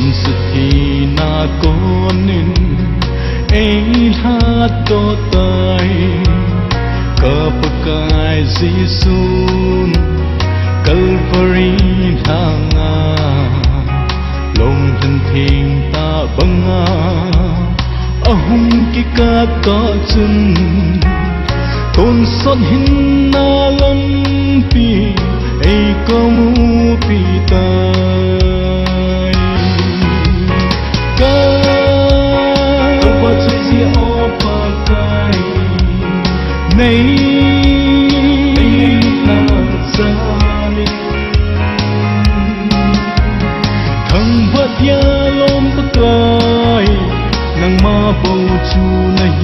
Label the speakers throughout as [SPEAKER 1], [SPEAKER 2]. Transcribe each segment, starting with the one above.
[SPEAKER 1] Son suthi na konin ei hat to tai kapakai jisun kalpari hanga long thân thiên ta banga ahum ki ka chun ton son hin na lam pi ei ko mu pi tai ka pa chi o pa kai nei na sa ni thang vật ya lom pa kai nang ma bo chu nei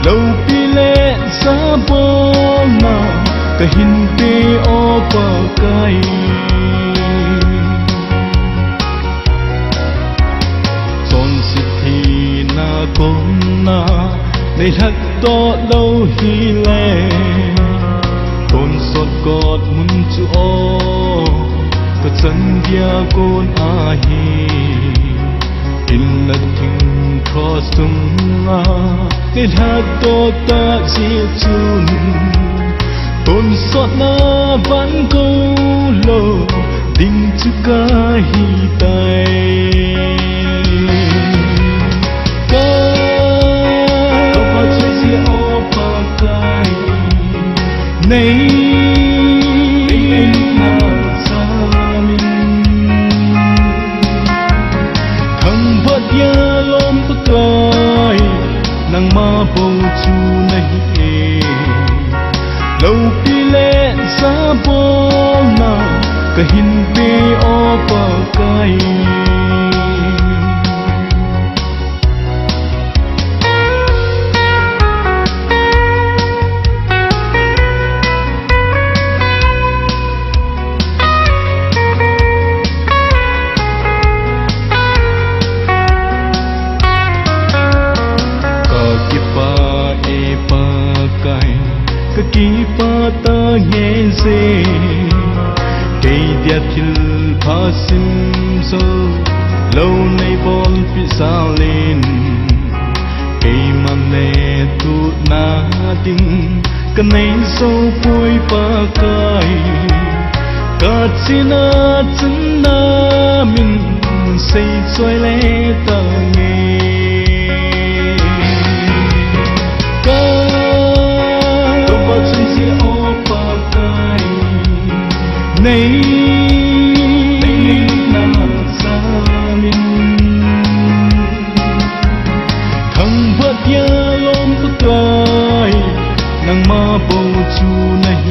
[SPEAKER 1] lâu pi lệ sa bo na ka hin pe o pa kai son sithi na kon na nei thak to lâu hi le kon sot god mun chu o ka chan dia kon a hi in la thing cross tum a nei thak to ta chi chun tôn sót na vẫn câu lô đình chu ca hi tay ca pa chơi chi o pa kai nei na sa min thang vật ya lom pa kai nang ma bo chu nei lâu pi lệ sa bo na ka hin pe o pa kai ka ki pa e pa kai ka ki pa ta nghe se cây dia thil pha sim so lâu nay bon pi sa lên cây man ne tu na ding ka nei so pui pa kai ka china chun na min sei choi le ta nghe nei na sa min thang vật ya lom pa kai nang ma bo chu nei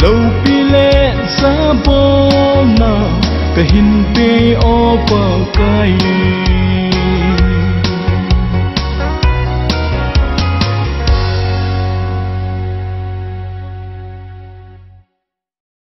[SPEAKER 1] lâu pi lệ sa bo na ka hin pe o pa kai